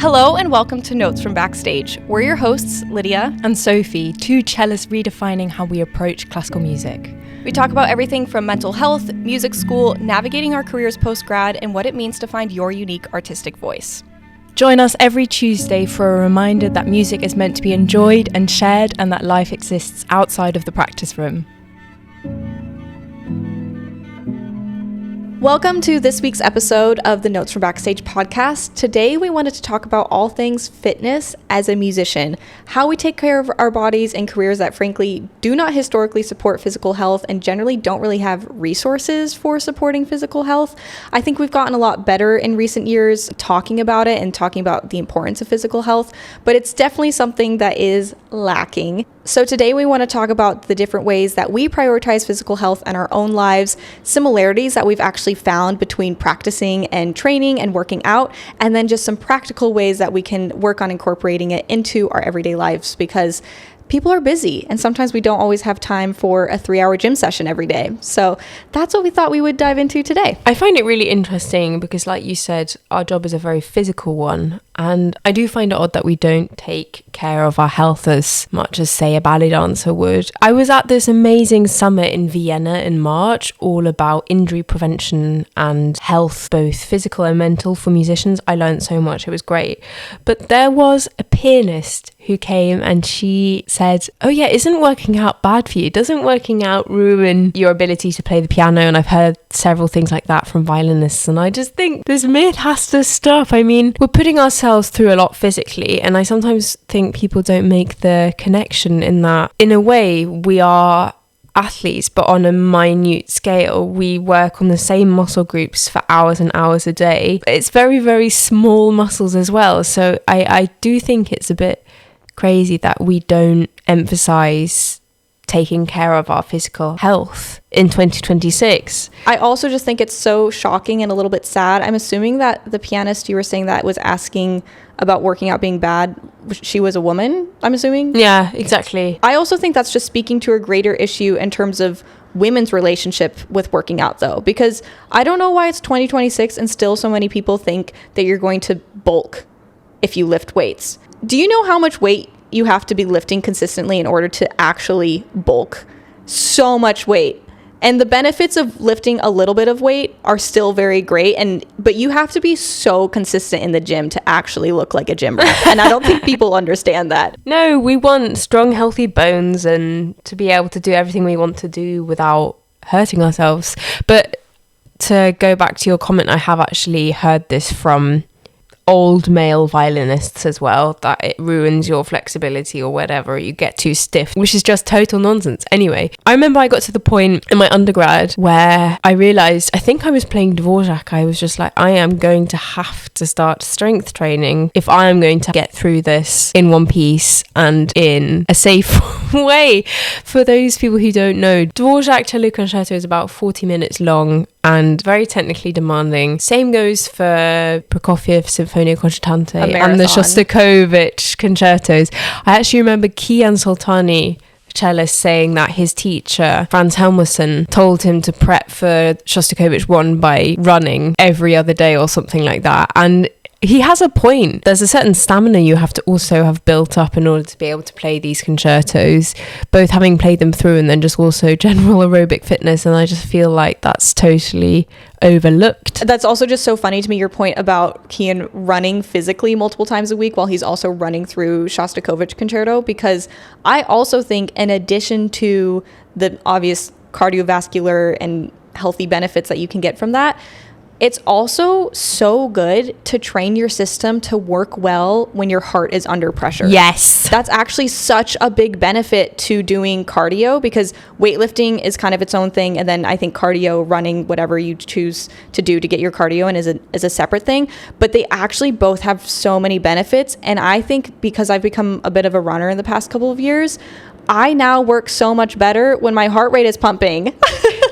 Hello and welcome to Notes from Backstage. We're your hosts, Lydia and Sophie, two cellists redefining how we approach classical music. We talk about everything from mental health, music school, navigating our careers post-grad, and what it means to find your unique artistic voice. Join us every Tuesday for a reminder that music is meant to be enjoyed and shared, and that life exists outside of the practice room. Welcome to this week's episode of the Notes from Backstage podcast. Today we wanted to talk about all things fitness as a musician, how we take care of our bodies in careers that frankly do not historically support physical health and generally don't really have resources for supporting physical health. I think we've gotten a lot better in recent years talking about it and talking about the importance of physical health, but it's definitely something that is lacking. So today we want to talk about the different ways that we prioritize physical health in our own lives, similarities that we've actually found between practicing and training and working out, and then just some practical ways that we can work on incorporating it into our everyday lives, because people are busy and sometimes we don't always have time for a 3-hour gym session every day. So that's what we thought we would dive into today. I find it really interesting because, like you said, our job is a very physical one. And I do find it odd that we don't take care of our health as much as, say, a ballet dancer would. I was at this amazing summit in Vienna in March, all about injury prevention and health, both physical and mental, for musicians. I learned so much. It was great. But there was a pianist who came and she said, "Oh yeah, isn't working out bad for you? Doesn't working out ruin your ability to play the piano?" And I've heard several things like that from violinists. And I just think this myth has to stop. I mean, we're putting ourselves through a lot physically, and I sometimes think people don't make the connection in that, in a way, we are athletes, but on a minute scale. We work on the same muscle groups for hours and hours a day. It's very, very small muscles as well. So I do think it's a bit crazy that we don't emphasize taking care of our physical health in 2026. I also just think it's so shocking and a little bit sad. I'm assuming that the pianist you were saying that was asking about working out being bad, she was a woman, I'm assuming? Yeah, exactly. I also think that's just speaking to a greater issue in terms of women's relationship with working out, though, because I don't know why it's 2026 and still so many people think that you're going to bulk if you lift weights. Do you know how much weight you have to be lifting consistently in order to actually bulk? So much weight. And the benefits of lifting a little bit of weight are still very great, but you have to be so consistent in the gym to actually look like a gym rat. And I don't think people understand that. No, we want strong, healthy bones and to be able to do everything we want to do without hurting ourselves. But to go back to your comment, I have actually heard this from old male violinists as well, that it ruins your flexibility or whatever, you get too stiff, which is just total nonsense. Anyway, I remember I got to the point in my undergrad where I realized, I think I was playing Dvorak, I was just like, I am going to have to start strength training if I am going to get through this in one piece and in a safe way. For those people who don't know, Dvorak Cello Concerto is about 40 minutes long and very technically demanding. Same goes for Prokofiev Sinfonia Concertante and the Shostakovich concertos. I actually remember Kian Soltani, cellist, saying that his teacher, Franz Helmerson, told him to prep for Shostakovich 1 by running every other day or something like that. And he has a point. There's a certain stamina you have to also have built up in order to be able to play these concertos, both having played them through and then just also general aerobic fitness. And I just feel like that's totally overlooked. That's also just so funny to me, your point about Kian running physically multiple times a week while he's also running through Shostakovich concerto, because I also think, in addition to the obvious cardiovascular and healthy benefits that you can get from that, it's also so good to train your system to work well when your heart is under pressure. Yes. That's actually such a big benefit to doing cardio, because weightlifting is kind of its own thing. And then I think cardio, running, whatever you choose to do to get your cardio in is a separate thing. But they actually both have so many benefits. And I think because I've become a bit of a runner in the past couple of years, I now work so much better when my heart rate is pumping.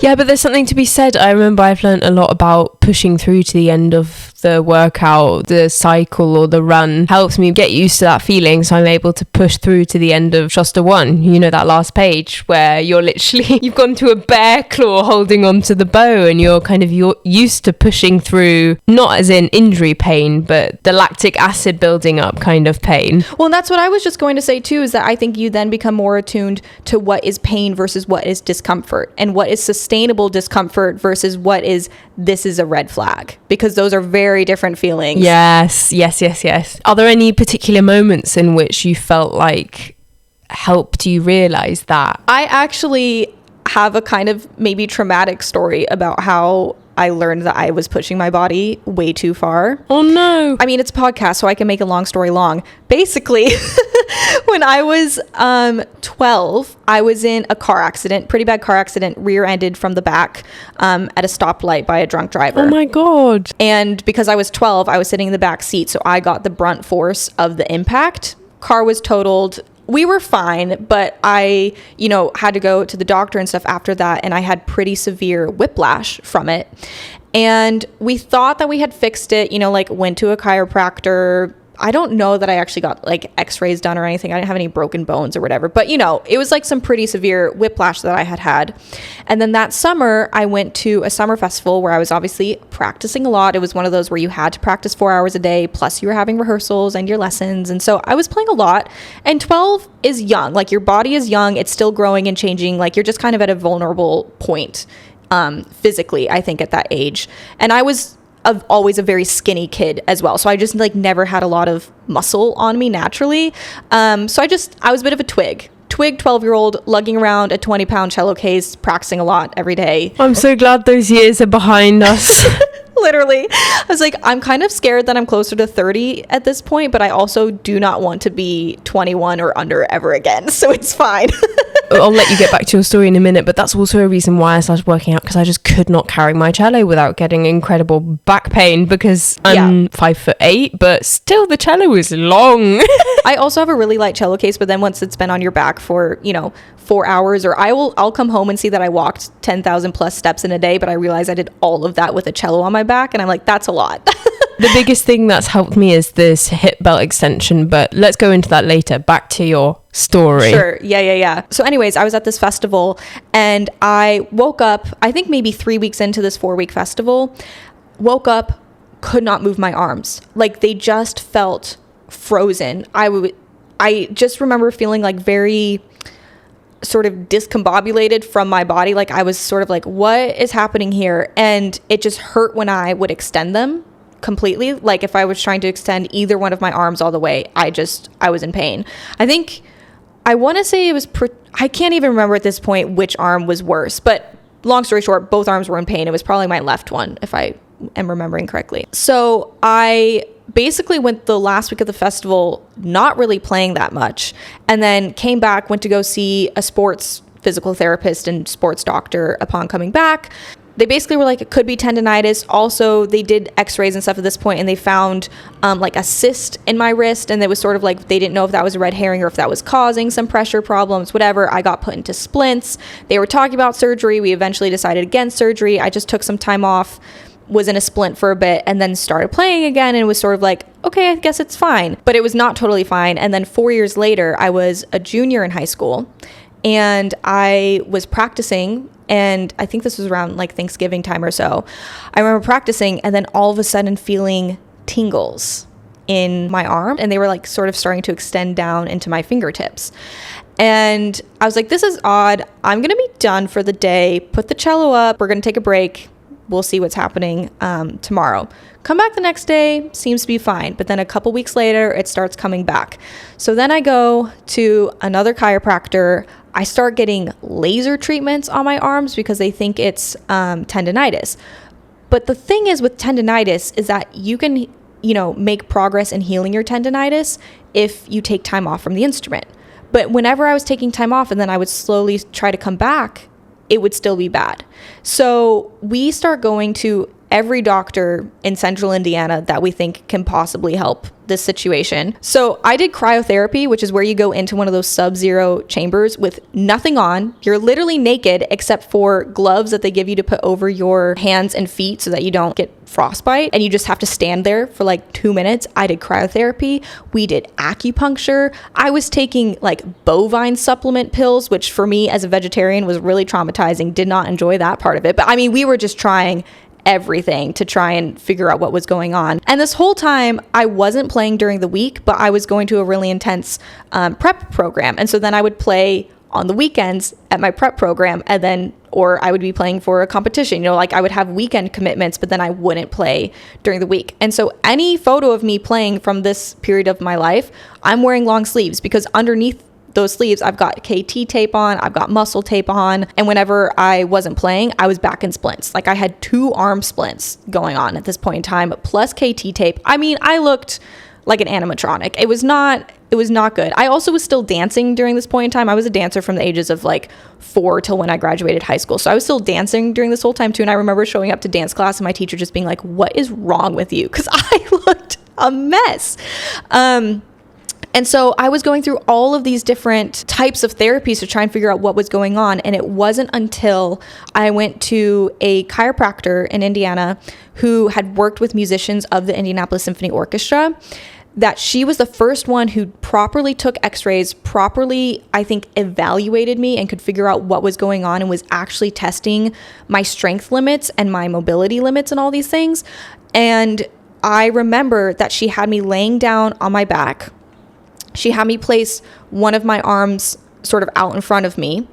Yeah, but there's something to be said. I remember I've learned a lot about pushing through to the end of the workout, the cycle or the run helps me get used to that feeling, so I'm able to push through to the end of Shasta 1, you know, that last page where you're literally you've gone to a bear claw holding onto the bow, and you're used to pushing through, not as in injury pain, but the lactic acid building up kind of pain. Well, and that's what I was just going to say too, is that I think you then become more attuned to what is pain versus what is discomfort, and what is sustainable discomfort versus what is, this is a red flag, because those are very different feelings. Yes. Are there any particular moments in which you felt like helped you realize that? I actually have a kind of maybe traumatic story about how I learned that I was pushing my body way too far. Oh no. I mean, it's a podcast, so I can make a long story long. Basically, when I was 12, I was in a car accident, pretty bad car accident, rear-ended from the back at a stoplight by a drunk driver. Oh my God. And because I was 12, I was sitting in the back seat, so I got the brunt force of the impact. Car was totaled. We were fine, but I, had to go to the doctor and stuff after that, and I had pretty severe whiplash from it. And we thought that we had fixed it, went to a chiropractor. I don't know that I actually got x-rays done or anything. I didn't have any broken bones or whatever, but it was some pretty severe whiplash that I had. And then that summer I went to a summer festival where I was obviously practicing a lot. It was one of those where you had to practice 4 hours a day, plus you were having rehearsals and your lessons. And so I was playing a lot, and 12 is young. Your body is young. It's still growing and changing. You're just kind of at a vulnerable point, physically, I think, at that age. And I was always a very skinny kid as well, so I just never had a lot of muscle on me naturally. So I was a bit of a twig 12-year-old lugging around a 20-pound cello case, practicing a lot every day. I'm so glad those years are behind us. Literally, I was I'm kind of scared that I'm closer to 30 at this point, but I also do not want to be 21 or under ever again, so it's fine. I'll let you get back to your story in a minute, but that's also a reason why I started working out, because I just could not carry my cello without getting incredible back pain, because I'm 5'8", but still the cello is long. I also have a really light cello case, but then once it's been on your back for 4 hours, or I'll come home and see that I walked 10,000 plus steps in a day, but I realize I did all of that with a cello on my back, and I'm that's a lot. The biggest thing that's helped me is this hip belt extension, but let's go into that later. Back to your story. Sure. Yeah. So anyways, I was at this festival, and I woke up, I think maybe 3 weeks into this 4-week festival, woke up, could not move my arms. They just felt frozen. I just remember feeling very sort of discombobulated from my body. I was sort of what is happening here? And it just hurt when I would extend them completely. If I was trying to extend either one of my arms all the way, I was in pain. I want to say it was, I can't even remember at this point which arm was worse, but long story short, both arms were in pain. It was probably my left one, if I am remembering correctly. So I basically went the last week of the festival not really playing that much, and then came back, went to go see a sports physical therapist and sports doctor upon coming back. They basically were it could be tendonitis. Also, they did x-rays and stuff at this point, and they found a cyst in my wrist, and it was sort of they didn't know if that was a red herring or if that was causing some pressure problems, whatever. I got put into splints. They were talking about surgery. We eventually decided against surgery. I just took some time off, was in a splint for a bit, and then started playing again, and was sort of okay, I guess it's fine. But it was not totally fine. And then 4 years later, I was a junior in high school, and I was practicing, and I think this was around Thanksgiving time or so. I remember practicing, and then all of a sudden feeling tingles in my arm, and they were sort of starting to extend down into my fingertips. And I was this is odd. I'm gonna be done for the day. Put the cello up. We're gonna take a break. We'll see what's happening tomorrow. Come back the next day, seems to be fine. But then a couple weeks later, it starts coming back. So then I go to another chiropractor. I start getting laser treatments on my arms because they think it's tendonitis. But the thing is with tendonitis is that you can, make progress in healing your tendonitis if you take time off from the instrument. But whenever I was taking time off and then I would slowly try to come back, it would still be bad. So we start going to every doctor in central Indiana that we think can possibly help this situation. So I did cryotherapy, which is where you go into one of those sub-zero chambers with nothing on. You're literally naked except for gloves that they give you to put over your hands and feet so that you don't get frostbite, and you just have to stand there for like 2 minutes. I did cryotherapy. We did acupuncture. I was taking like bovine supplement pills, which for me as a vegetarian was really traumatizing. Did not enjoy that part of it. But I mean, we were just trying everything to try and figure out what was going on. And this whole time I wasn't playing during the week, but I was going to a really intense prep program. And so then I would play on the weekends at my prep program, and then, or I would be playing for a competition, like I would have weekend commitments, but then I wouldn't play during the week. And so any photo of me playing from this period of my life, I'm wearing long sleeves, because underneath those sleeves, I've got KT tape on, I've got muscle tape on. And whenever I wasn't playing, I was back in splints. Like I had 2 arm splints going on at this point in time, plus KT tape. I mean, I looked like an animatronic. It was not good. I also was still dancing during this point in time. I was a dancer from the ages of like 4 till when I graduated high school. So I was still dancing during this whole time too. And I remember showing up to dance class and my teacher just being like, "What is wrong with you?" Because I looked a mess. And so I was going through all of these different types of therapies to try and figure out what was going on. And it wasn't until I went to a chiropractor in Indiana who had worked with musicians of the Indianapolis Symphony Orchestra that she was the first one who properly took x-rays, properly, I think, evaluated me and could figure out what was going on and was actually testing my strength limits and my mobility limits and all these things. And I remember that she had me laying down on my back. She had me place one of my arms sort of out in front of me.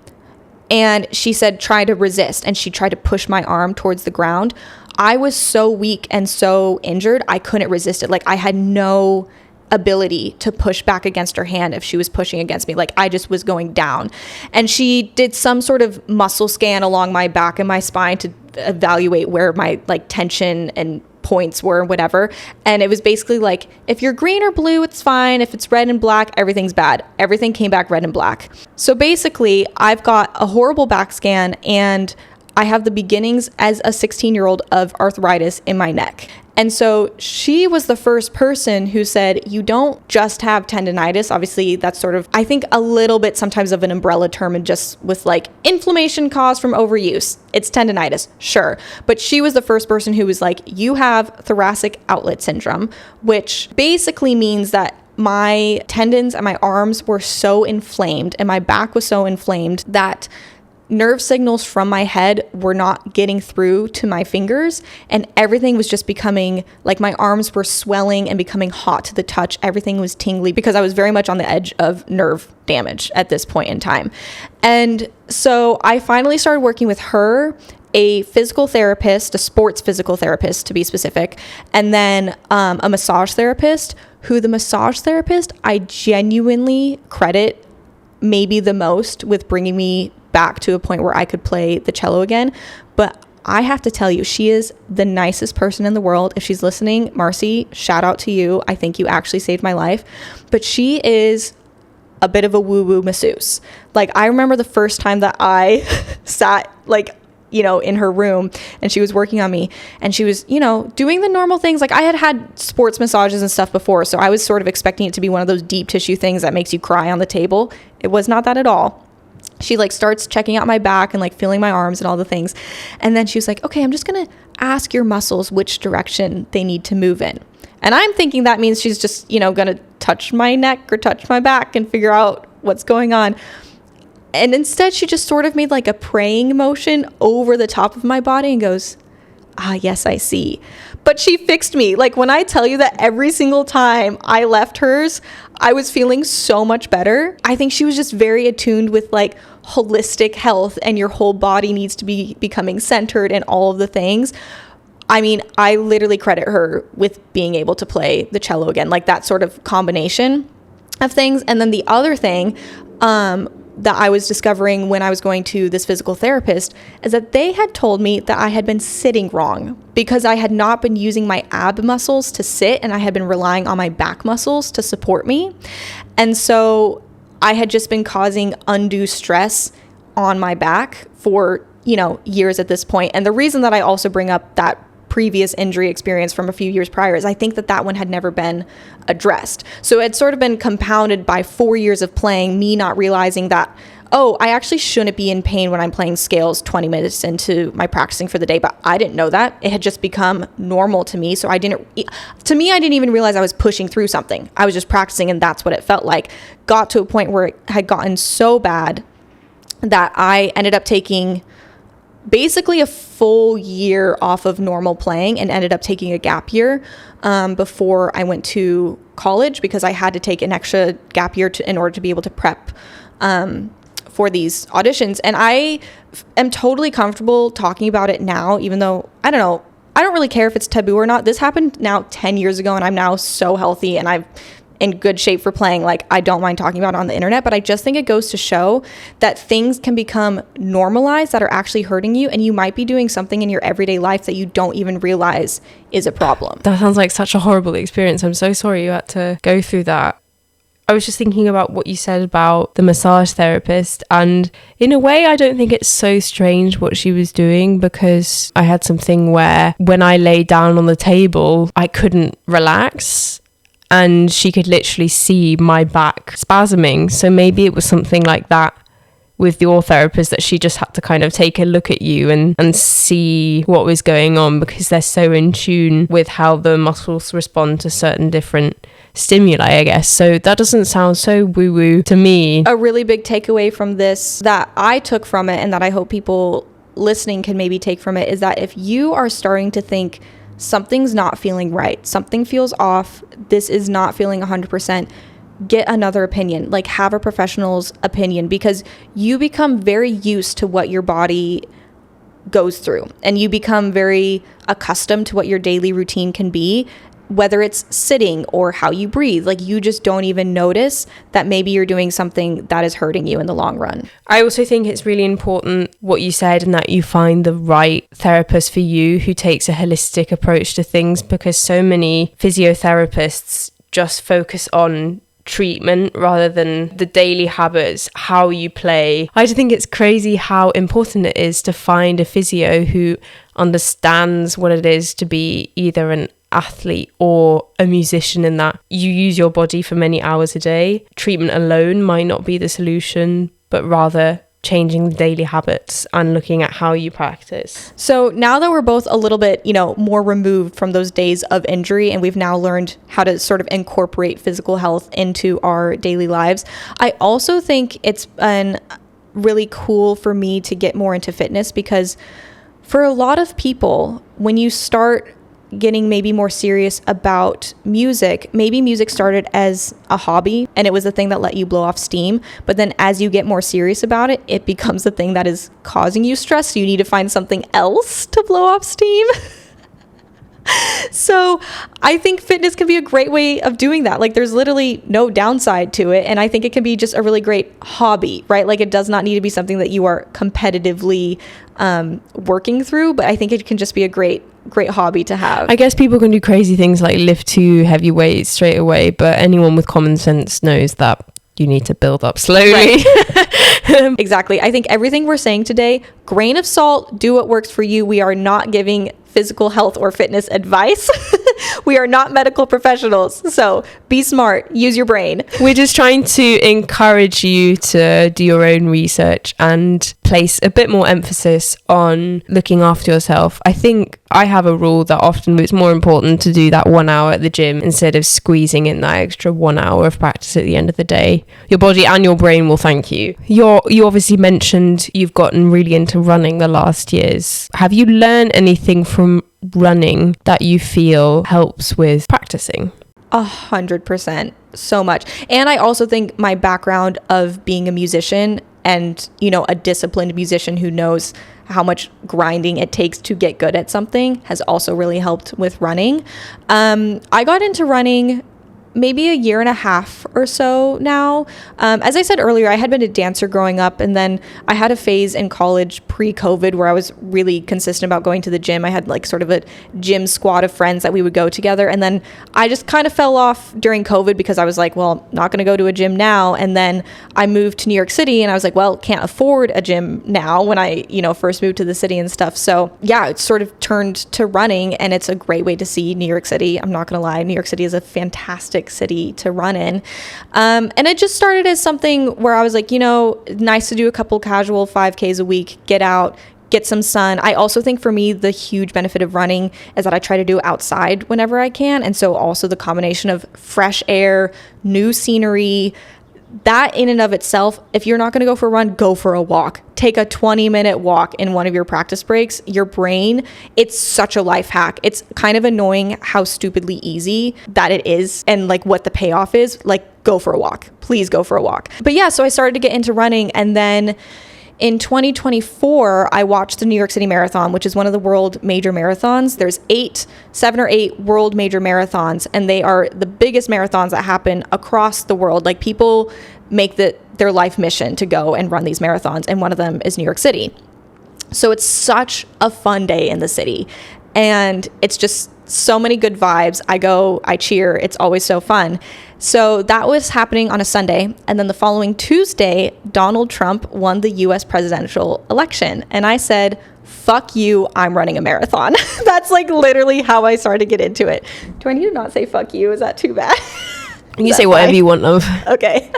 And she said, try to resist. And she tried to push my arm towards the ground. I was so weak and so injured, I couldn't resist it. Like I had no ability to push back against her hand if she was pushing against me. Like I just was going down. And she did some sort of muscle scan along my back and my spine to evaluate where my like tension and points were, whatever. And it was basically like, if you're green or blue, it's fine. If it's red and black, everything's bad. Everything came back red and black. So basically, I've got a horrible back scan and I have the beginnings as a 16-year-old of arthritis in my neck. And so she was the first person who said, you don't just have tendinitis. Obviously, that's sort of, I think, a little bit sometimes of an umbrella term, and just with like inflammation caused from overuse. It's tendinitis, sure. But she was the first person who was like, you have thoracic outlet syndrome, which basically means that my tendons and my arms were so inflamed and my back was so inflamed that nerve signals from my head were not getting through to my fingers, and everything was just becoming like my arms were swelling and becoming hot to the touch. Everything was tingly because I was very much on the edge of nerve damage at this point in time. And so I finally started working with her, a physical therapist, a sports physical therapist to be specific, and then a massage therapist, who the massage therapist I genuinely credit maybe the most with bringing me back to a point where I could play the cello again. But I have to tell you, she is the nicest person in the world. If she's listening, Marcy, shout out to you. I think you actually saved my life. But she is a bit of a woo-woo masseuse. Like, I remember the first time that I sat, like, in her room and she was working on me and she was, doing the normal things. Like I had sports massages and stuff before. So I was sort of expecting it to be one of those deep tissue things that makes you cry on the table. It was not that at all. She like starts checking out my back and like feeling my arms and all the things. And then she was like, okay, I'm just going to ask your muscles which direction they need to move in. And I'm thinking that means she's just, going to touch my neck or touch my back and figure out what's going on. And instead, she just sort of made like a praying motion over the top of my body and goes, yes, I see. But she fixed me. Like when I tell you that every single time I left hers, I was feeling so much better. I think she was just very attuned with like holistic health, and your whole body needs to be becoming centered and all of the things. I mean, I literally credit her with being able to play the cello again, like that sort of combination of things. And then the other thing, that I was discovering when I was going to this physical therapist is that they had told me that I had been sitting wrong because I had not been using my ab muscles to sit, and I had been relying on my back muscles to support me. And so I had just been causing undue stress on my back for, years at this point. And the reason that I also bring up that previous injury experience from a few years prior is I think that one had never been addressed. So it's sort of been compounded by 4 years of playing, me not realizing that, oh, I actually shouldn't be in pain when I'm playing scales 20 minutes into my practicing for the day. But I didn't know that. It had just become normal to me. So I didn't even realize I was pushing through something. I was just practicing, and that's what it felt like. Got to a point where it had gotten so bad that I ended up taking basically a full year off of normal playing and ended up taking a gap year before I went to college, because I had to take an extra gap year in order to be able to prep for these auditions. And I am totally comfortable talking about it now, even though, I don't really care if it's taboo or not. This happened now 10 years ago, and I'm now so healthy and I'm in good shape for playing. Like, I don't mind talking about it on the internet, but I just think it goes to show that things can become normalized that are actually hurting you, and you might be doing something in your everyday life that you don't even realize is a problem. That sounds like such a horrible experience. I'm so sorry you had to go through that. I was just thinking about what you said about the massage therapist, and in a way I don't think it's so strange what she was doing, because I had something where when I lay down on the table I couldn't relax, and she could literally see my back spasming. So maybe it was something like that with your therapist, that she just had to kind of take a look at you and see what was going on, because they're so in tune with how the muscles respond to certain different stimuli, I guess. So that doesn't sound so woo-woo to me. A really big takeaway from this that I took from it, and that I hope people listening can maybe take from it, is that if you are starting to think something's not feeling right, something feels off, this is not feeling 100%, get another opinion. Like, have a professional's opinion, because you become very used to what your body goes through, and you become very accustomed to what your daily routine can be, whether it's sitting or how you breathe. Like, you just don't even notice that maybe you're doing something that is hurting you in the long run. I also think it's really important what you said, and that you find the right therapist for you who takes a holistic approach to things, because so many physiotherapists just focus on treatment rather than the daily habits, how you play. I just think it's crazy how important it is to find a physio who understands what it is to be either an athlete or a musician, in that you use your body for many hours a day. Treatment alone might not be the solution, but rather changing the daily habits and looking at how you practice. So now that we're both a little bit, more removed from those days of injury, and we've now learned how to sort of incorporate physical health into our daily lives, I also think it's been really cool for me to get more into fitness, because for a lot of people, when you start getting maybe more serious about music, maybe music started as a hobby and it was the thing that let you blow off steam, but then as you get more serious about it, it becomes the thing that is causing you stress, so you need to find something else to blow off steam. So I think fitness can be a great way of doing that. Like, there's literally no downside to it, and I think it can be just a really great hobby, right? Like, it does not need to be something that you are competitively working through, but I think it can just be a great hobby to have. I guess people can do crazy things like lift 2 heavy weights straight away, but anyone with common sense knows that you need to build up slowly. Right. Exactly. I think everything we're saying today, grain of salt, do what works for you. We are not giving physical health or fitness advice. We are not medical professionals. So be smart, use your brain. We're just trying to encourage you to do your own research and place a bit more emphasis on looking after yourself. I think I have a rule that often it's more important to do that 1 hour at the gym instead of squeezing in that extra 1 hour of practice at the end of the day. Your body and your brain will thank you. You obviously mentioned you've gotten really into running the last years. Have you learned anything from running that you feel helps with practicing? 100%, so much. And I also think my background of being a musician and, a disciplined musician who knows how much grinding it takes to get good at something has also really helped with running. I got into running maybe a year and a half or so now. As I said earlier, I had been a dancer growing up, and then I had a phase in college pre-COVID where I was really consistent about going to the gym. I had like sort of a gym squad of friends that we would go together, and then I just kind of fell off during COVID because I was like, well, I'm not going to go to a gym now. And then I moved to New York City, and I was like, well, can't afford a gym now when I, first moved to the city and stuff. So yeah, it sort of turned to running, and it's a great way to see New York City. I'm not going to lie, New York City is a fantastic city to run in. And it just started as something where I was like, nice to do a couple casual 5Ks a week, get out, get some sun. I also think for me, the huge benefit of running is that I try to do outside whenever I can. And so also the combination of fresh air, new scenery, that in and of itself, if you're not going to go for a run, go for a walk. Take a 20-minute walk in one of your practice breaks. Your brain, it's such a life hack. It's kind of annoying how stupidly easy that it is and like what the payoff is. Like, go for a walk. Please go for a walk. But yeah, so I started to get into running, and then in 2024, I watched the New York City Marathon, which is one of the world major marathons. There's 7 or 8 world major marathons, and they are the biggest marathons that happen across the world. Like, people make their life mission to go and run these marathons, and one of them is New York City. So it's such a fun day in the city, and it's just so many good vibes. I go, I cheer. It's always so fun. So that was happening on a Sunday. And then the following Tuesday, Donald Trump won the US presidential election. And I said, fuck you, I'm running a marathon. That's like literally how I started to get into it. Do I need to not say fuck you? Is that too bad? You can say whatever you want, love. Okay.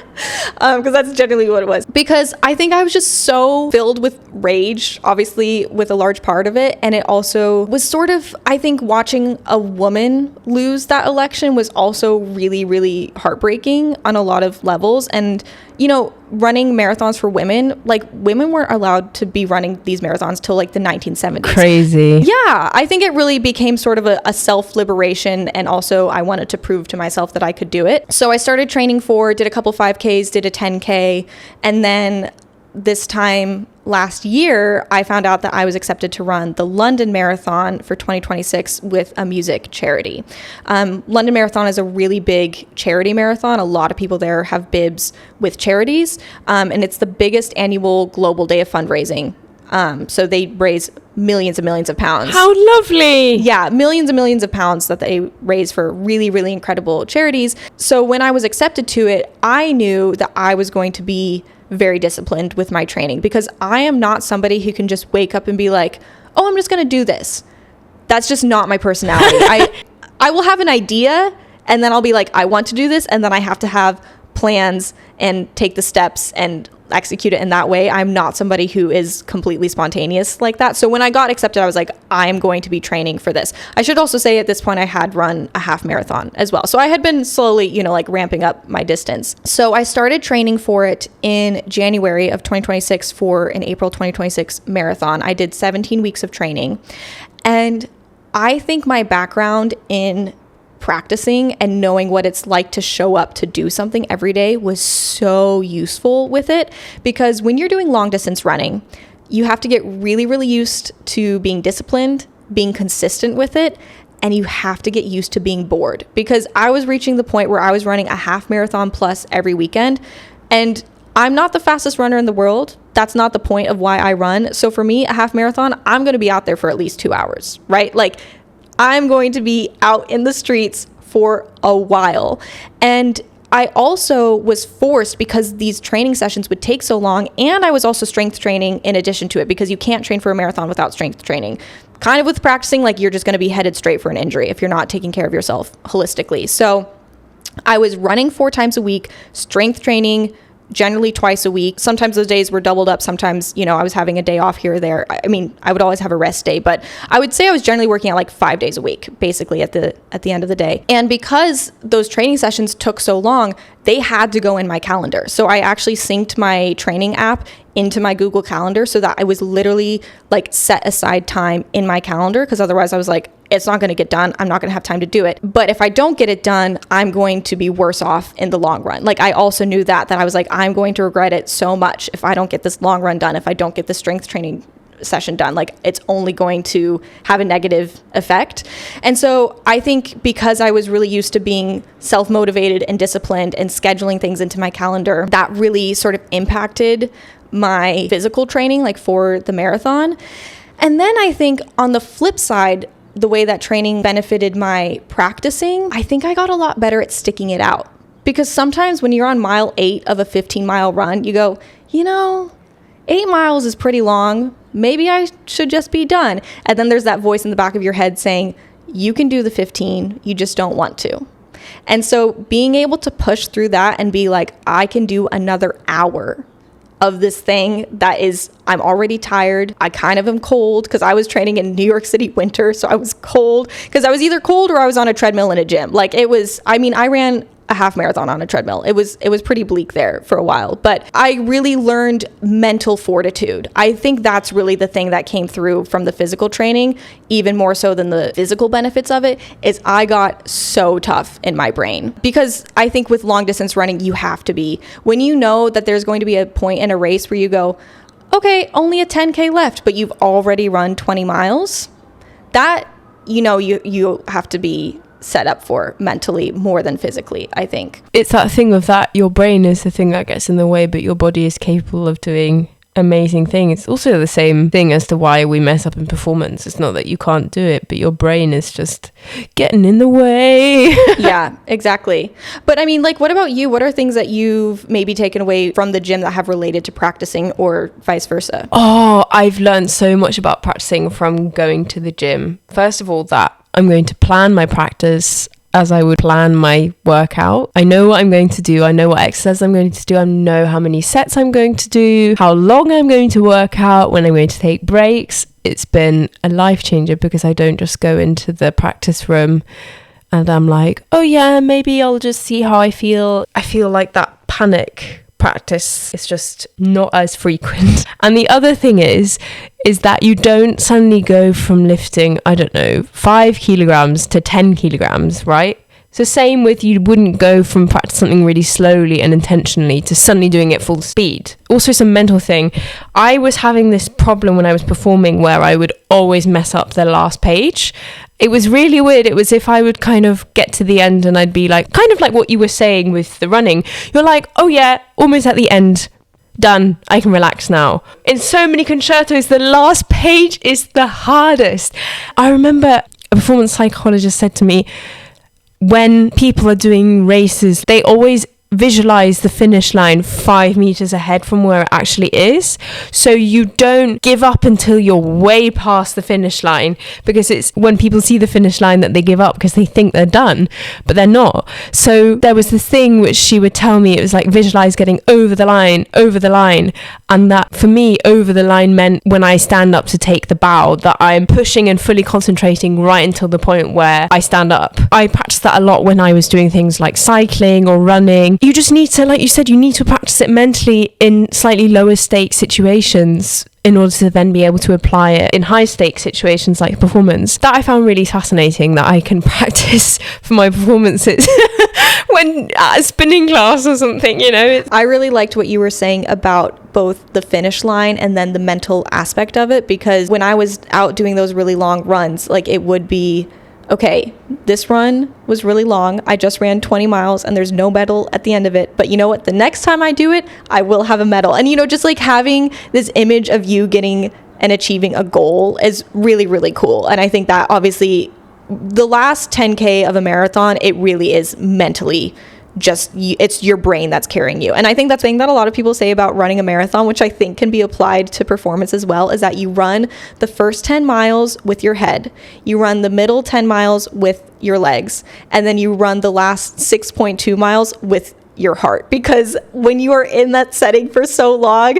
Because that's generally what it was. Because I think I was just so filled with rage, obviously, with a large part of it. And it also was sort of, I think, watching a woman lose that election was also really, really heartbreaking on a lot of levels. And, running marathons for women, like, women weren't allowed to be running these marathons till like the 1970s. Crazy. Yeah, I think it really became sort of a self-liberation, and also I wanted to prove to myself that I could do it. So I started training did a couple 5Ks, did a 10K, and then this time last year, I found out that I was accepted to run the London Marathon for 2026 with a music charity. London Marathon is a really big charity marathon. A lot of people there have bibs with charities, and it's the biggest annual global day of fundraising. So they raise millions and millions of pounds. How lovely. Yeah, millions and millions of pounds that they raise for really, really incredible charities. So when I was accepted to it, I knew that I was going to be very disciplined with my training, because I am not somebody who can just wake up and be like, oh, I'm just going to do this. That's just not my personality. I will have an idea, and then I'll be like, I want to do this, and then I have to have plans and take the steps and execute it in that way. I'm not somebody who is completely spontaneous like that. So when I got accepted, I was like, I am going to be training for this. I should also say at this point, I had run a half marathon as well. So I had been slowly, like ramping up my distance. So I started training for it in January of 2026 for an April 2026 marathon. I did 17 weeks of training. And I think my background in practicing and knowing what it's like to show up to do something every day was so useful with it, because when you're doing long distance running, you have to get really, really used to being disciplined, being consistent with it, and you have to get used to being bored, because I was reaching the point where I was running a half marathon plus every weekend, and I'm not the fastest runner in the world. That's not the point of why I run. So for me, a half marathon, I'm going to be out there for at least 2 hours, right? Like, I'm going to be out in the streets for a while. And I also was forced, because these training sessions would take so long, and I was also strength training in addition to it, because you can't train for a marathon without strength training. Kind of with practicing, like, you're just going to be headed straight for an injury if you're not taking care of yourself holistically. So I was running 4 times a week, strength training generally twice a week. Sometimes those days were doubled up. Sometimes, I was having a day off here or there. I mean, I would always have a rest day, but I would say I was generally working at like 5 days a week, basically at the end of the day. And because those training sessions took so long, they had to go in my calendar. So I actually synced my training app into my Google Calendar so that I was literally like set aside time in my calendar, because otherwise I was like, it's not going to get done. I'm not going to have time to do it. But if I don't get it done, I'm going to be worse off in the long run. Like, I also knew that I was like, I'm going to regret it so much if I don't get this long run done, if I don't get the strength training session done. Like, it's only going to have a negative effect. And so I think because I was really used to being self-motivated and disciplined and scheduling things into my calendar, that really sort of impacted my physical training, like for the marathon. And then I think on the flip side, the way that training benefited my practicing, I think I got a lot better at sticking it out. Because sometimes when you're on mile 8 of a 15-mile run, you go, 8 miles is pretty long. Maybe I should just be done. And then there's that voice in the back of your head saying, you can do the 15, you just don't want to. And so being able to push through that and be like, I can do another hour of this thing that is, I'm already tired. I kind of am cold because I was training in New York City winter. So I was cold because I was either cold or I was on a treadmill in a gym. Like, it was, I ran a half marathon on a treadmill. It was pretty bleak there for a while, but I really learned mental fortitude. I think that's really the thing that came through from the physical training, even more so than the physical benefits of it, is I got so tough in my brain. Because I think with long distance running, you have to be. When you know that there's going to be a point in a race where you go, okay, only a 10K left, but you've already run 20 miles, that, you have to be set up for mentally more than physically, I think. It's that thing of that your brain is the thing that gets in the way, but your body is capable of doing amazing things. It's also the same thing as to why we mess up in performance. It's not that you can't do it, but your brain is just getting in the way. Yeah, exactly. But what about you? What are things that you've maybe taken away from the gym that have related to practicing, or vice versa? Oh, I've learned so much about practicing from going to the gym. First of all, that I'm going to plan my practice as I would plan my workout. I know what I'm going to do. I know what exercise I'm going to do. I know how many sets I'm going to do, how long I'm going to work out, when I'm going to take breaks. It's been a life changer because I don't just go into the practice room and I'm like, oh yeah, maybe I'll just see how I feel. I feel like that panic practice is just not as frequent. And the other thing is that you don't suddenly go from lifting, 5 kilograms to 10 kilograms, right? So same with, you wouldn't go from practice something really slowly and intentionally to suddenly doing it full speed. Also, some mental thing. I was having this problem when I was performing where I would always mess up the last page. It was really weird. It was if I would kind of get to the end and I'd be like, kind of like what you were saying with the running. You're like, oh yeah, almost at the end. Done. I can relax now. In so many concertos, the last page is the hardest. I remember a performance psychologist said to me, when people are doing races, they always visualize the finish line 5 meters ahead from where it actually is, so you don't give up until you're way past the finish line, because it's when people see the finish line that they give up because they think they're done, but they're not. So there was this thing which she would tell me, it was like, visualize getting over the line, and that for me, over the line meant when I stand up to take the bow, that I'm pushing and fully concentrating right until the point where I stand up. I practiced that a lot when I was doing things like cycling or running. You just need to, like you said, you need to practice it mentally in slightly lower stake situations in order to then be able to apply it in high stake situations like performance. That I found really fascinating, that I can practice for my performances when at a spinning class or something, I really liked what you were saying about both the finish line and then the mental aspect of it, because when I was out doing those really long runs, like, it would be, okay, this run was really long. I just ran 20 miles and there's no medal at the end of it. But you know what? The next time I do it, I will have a medal. And, just like having this image of you getting and achieving a goal is really, really cool. And I think that obviously the last 10K of a marathon, it really is mentally it's your brain that's carrying you. And I think that's the thing that a lot of people say about running a marathon, which I think can be applied to performance as well, is that you run the first 10 miles with your head, you run the middle 10 miles with your legs, and then you run the last 6.2 miles with your heart. Because when you are in that setting for so long,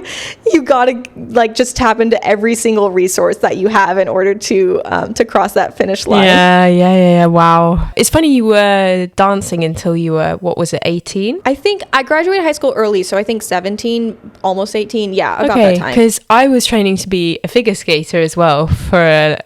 you gotta just tap into every single resource that you have in order to cross that finish line. Yeah. Wow. It's funny you were dancing until you were, what was it, 18? I think I graduated high school early, so I think 17, almost 18. Yeah, about that time. Because I was training to be a figure skater as well for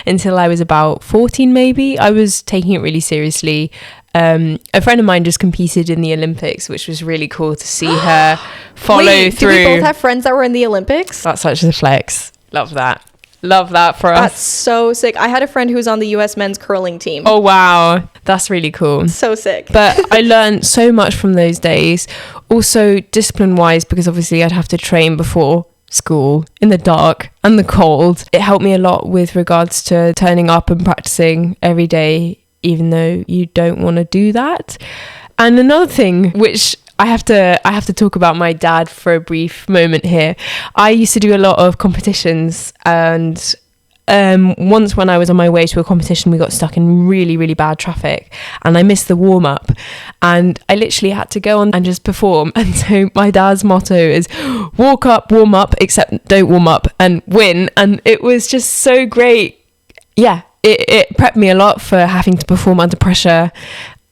until I was about 14 maybe. I was taking it really seriously. A friend of mine just competed in the Olympics, which was really cool to see her follow through. Do we both have friends that were in the Olympics? That's such a flex. Love that. Love that for us. That's so sick. I had a friend who was on the US men's curling team. Oh, wow. That's really cool. So sick. But I learned so much from those days. Also, discipline-wise, because obviously I'd have to train before school in the dark and the cold. It helped me a lot with regards to turning up and practicing every day, even though you don't want to do that. And another thing, which I have to talk about my dad for a brief moment here. I used to do a lot of competitions, and once when I was on my way to a competition, we got stuck in really, really bad traffic and I missed the warm-up, and I literally had to go on and just perform. And so my dad's motto is walk up, warm up, except don't warm up, and win. And it was just so great. Yeah, it prepped me a lot for having to perform under pressure.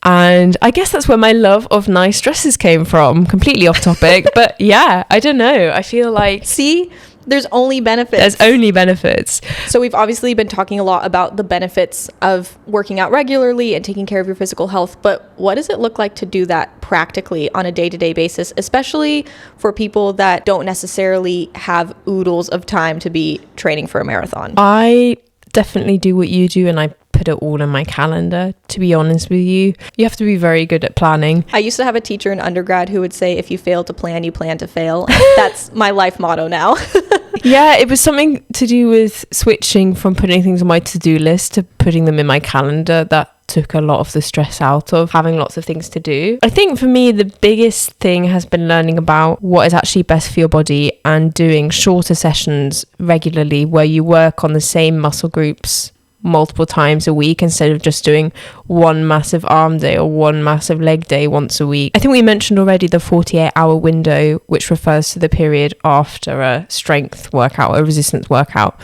And I guess that's where my love of nice dresses came from. Completely off topic. But yeah, I don't know. I feel like... See, there's only benefits. There's only benefits. So we've obviously been talking a lot about the benefits of working out regularly and taking care of your physical health. But what does it look like to do that practically on a day-to-day basis, especially for people that don't necessarily have oodles of time to be training for a marathon? I definitely do what you do, and I put it all in my calendar, to be honest with you. You have to be very good at planning. I used to have a teacher in undergrad who would say, if you fail to plan, you plan to fail. That's my life motto now. Yeah, it was something to do with switching from putting things on my to-do list to putting them in my calendar. That took a lot of the stress out of having lots of things to do. I think for me, the biggest thing has been learning about what is actually best for your body and doing shorter sessions regularly where you work on the same muscle groups multiple times a week instead of just doing one massive arm day or one massive leg day once a week. I think we mentioned already the 48-hour window, which refers to the period after a strength workout or a resistance workout,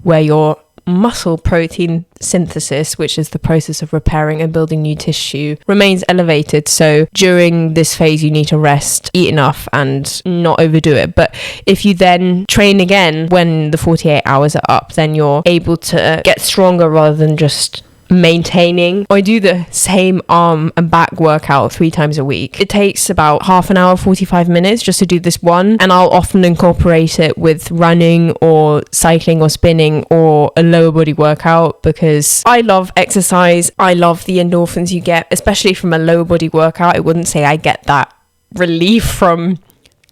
where your muscle protein synthesis, which is the process of repairing and building new tissue, remains elevated. So during this phase you need to rest, eat enough and not overdo it. But if you then train again when the 48 hours are up, then you're able to get stronger rather than just maintaining. I do the same arm and back workout 3 times a week. It takes about half an hour, 45 minutes just to do this one, and I'll often incorporate it with running or cycling or spinning or a lower body workout because I love exercise. I love the endorphins you get, especially from a lower body workout. I wouldn't say I get that relief from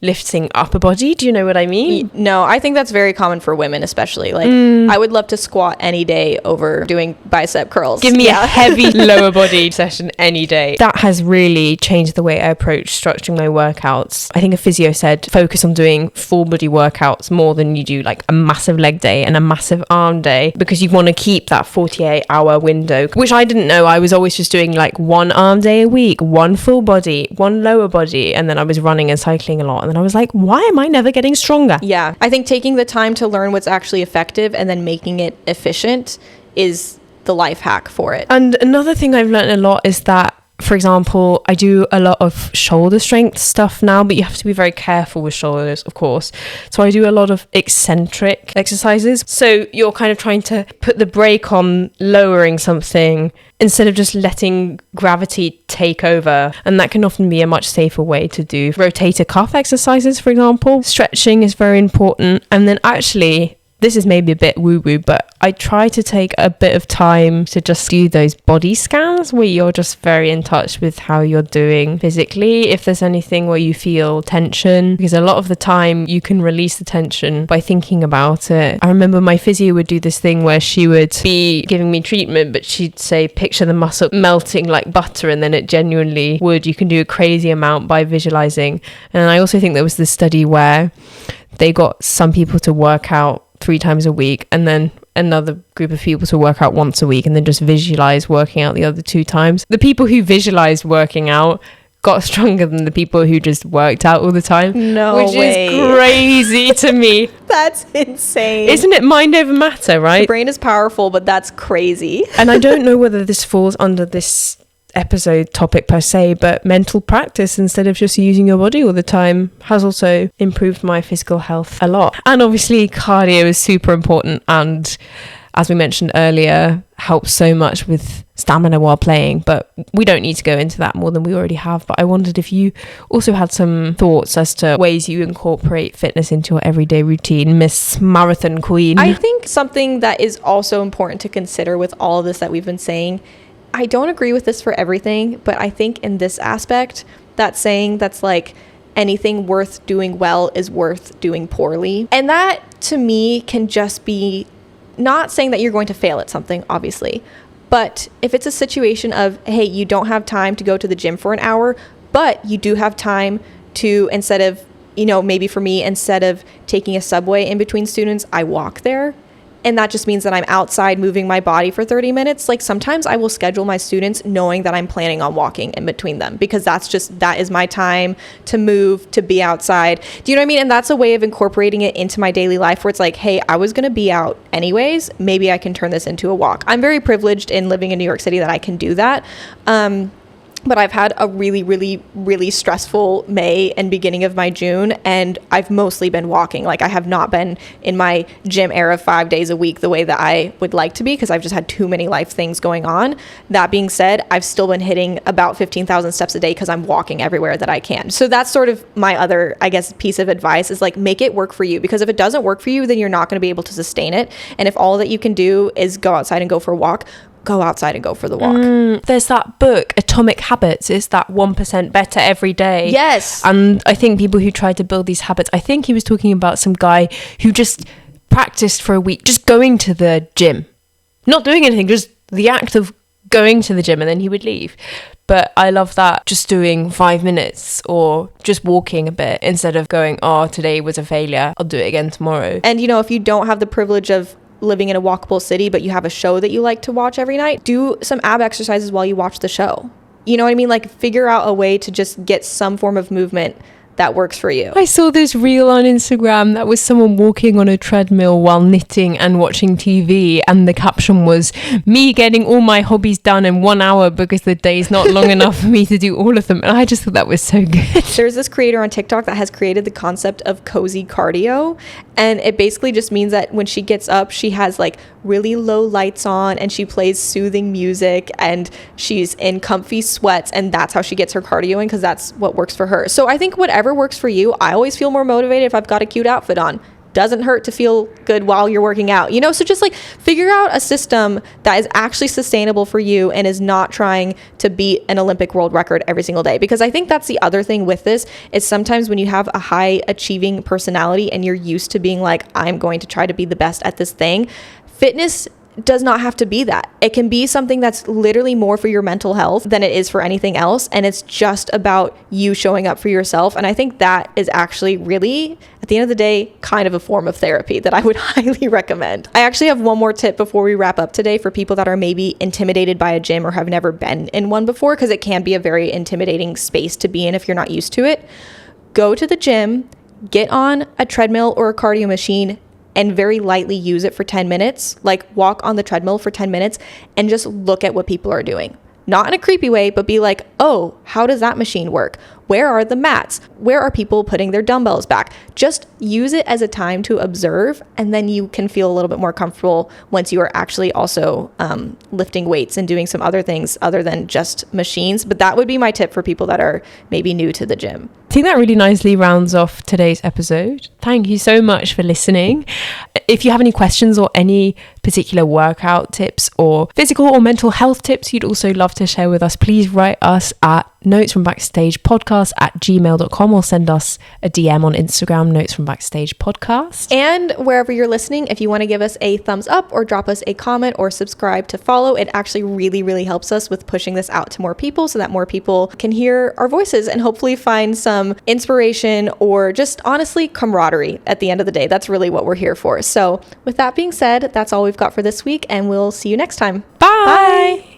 lifting upper body. Do you know what I mean? No, I think that's very common for women, especially. Like, I would love to squat any day over doing bicep curls. Give me a heavy lower body session any day. That has really changed the way I approach structuring my workouts. I think a physio said focus on doing full body workouts more than you do like a massive leg day and a massive arm day, because you want to keep that 48-hour window, which I didn't know. I was always just doing like one arm day a week, one full body, one lower body, and then I was running and cycling a lot. And I was like, why am I never getting stronger? Yeah, I think taking the time to learn what's actually effective and then making it efficient is the life hack for it. And another thing I've learned a lot is that, for example, I do a lot of shoulder strength stuff now, but you have to be very careful with shoulders, of course. So I do a lot of eccentric exercises. So you're kind of trying to put the brake on lowering something instead of just letting gravity take over. And that can often be a much safer way to do rotator cuff exercises, for example. Stretching is very important. And then actually, this is maybe a bit woo-woo, but I try to take a bit of time to just do those body scans where you're just very in touch with how you're doing physically. If there's anything where you feel tension, because a lot of the time you can release the tension by thinking about it. I remember my physio would do this thing where she would be giving me treatment, but she'd say, picture the muscle melting like butter, and then it genuinely would. You can do a crazy amount by visualizing. And I also think there was this study where they got some people to work out 3 times a week and then another group of people to work out once a week and then just visualize working out the other 2 times. The people who visualized working out got stronger than the people who just worked out all the time. No which way. Is crazy to me. That's insane. Isn't it mind over matter, right? The brain is powerful, but that's crazy. And I don't know whether this falls under this episode topic per se, but mental practice instead of just using your body all the time has also improved my physical health a lot. And obviously cardio is super important, and as we mentioned earlier, helps so much with stamina while playing, but we don't need to go into that more than we already have. But I wondered if you also had some thoughts as to ways you incorporate fitness into your everyday routine, Miss Marathon Queen. I think something that is also important to consider with all of this that we've been saying, I don't agree with this for everything, but I think in this aspect, that saying that's like, anything worth doing well is worth doing poorly. And that to me can just be not saying that you're going to fail at something, obviously, but if it's a situation of, hey, you don't have time to go to the gym for an hour, but you do have time to, instead of, maybe for me, instead of taking a subway in between students, I walk there. And that just means that I'm outside moving my body for 30 minutes. Like sometimes I will schedule my students knowing that I'm planning on walking in between them, because that is my time to move, to be outside. Do you know what I mean? And that's a way of incorporating it into my daily life where it's like, hey, I was going to be out anyways. Maybe I can turn this into a walk. I'm very privileged in living in New York City that I can do that. But I've had a really, really, really stressful May and beginning of my June, and I've mostly been walking. Like I have not been in my gym era 5 days a week the way that I would like to be, because I've just had too many life things going on. That being said, I've still been hitting about 15,000 steps a day because I'm walking everywhere that I can. So that's sort of my other, I guess, piece of advice is like, make it work for you, because if it doesn't work for you, then you're not going to be able to sustain it. And if all that you can do is go outside and go for a walk, go outside and go for the walk. There's that book, Atomic Habits. It's that 1% better every day. Yes. And I think people who try to build these habits, I think he was talking about some guy who just practiced for a week, just going to the gym, not doing anything, just the act of going to the gym, and then he would leave. But I love that, just doing 5 minutes or just walking a bit instead of going, oh, today was a failure, I'll do it again tomorrow. And if you don't have the privilege of living in a walkable city, but you have a show that you like to watch every night, do some ab exercises while you watch the show. You know what I mean? Like figure out a way to just get some form of movement that works for you. I saw this reel on Instagram that was someone walking on a treadmill while knitting and watching TV, and the caption was, me getting all my hobbies done in 1 hour because the day's not long enough for me to do all of them. And I just thought that was so good. There's this creator on TikTok that has created the concept of cozy cardio, and it basically just means that when she gets up, she has like really low lights on and she plays soothing music and she's in comfy sweats, and that's how she gets her cardio in, because that's what works for her. So I think whatever works for you, I always feel more motivated if I've got a cute outfit on. Doesn't hurt to feel good while you're working out, so just like figure out a system that is actually sustainable for you and is not trying to beat an Olympic world record every single day. Because I think that's the other thing with this, is sometimes when you have a high achieving personality and you're used to being like, I'm going to try to be the best at this thing, fitness does not have to be that. It can be something that's literally more for your mental health than it is for anything else. And it's just about you showing up for yourself. And I think that is actually really, at the end of the day, kind of a form of therapy that I would highly recommend. I actually have one more tip before we wrap up today for people that are maybe intimidated by a gym or have never been in one before, because it can be a very intimidating space to be in if you're not used to it. Go to the gym, get on a treadmill or a cardio machine, and very lightly use it for 10 minutes, like walk on the treadmill for 10 minutes and just look at what people are doing. Not in a creepy way, but be like, oh, how does that machine work? Where are the mats? Where are people putting their dumbbells back? Just use it as a time to observe, and then you can feel a little bit more comfortable once you are actually also lifting weights and doing some other things other than just machines. But that would be my tip for people that are maybe new to the gym. I think that really nicely rounds off today's episode. Thank you so much for listening. If you have any questions or any particular workout tips or physical or mental health tips you'd also love to share with us, please write us at notesfrombackstagepodcast@gmail.com or send us a DM on Instagram, Notes from Backstage Podcast. And wherever you're listening, if you want to give us a thumbs up or drop us a comment or subscribe to follow, it actually really, really helps us with pushing this out to more people so that more people can hear our voices and hopefully find some inspiration or just honestly camaraderie at the end of the day. That's really what we're here for. So with that being said, that's all we've got for this week, and we'll see you next time. Bye.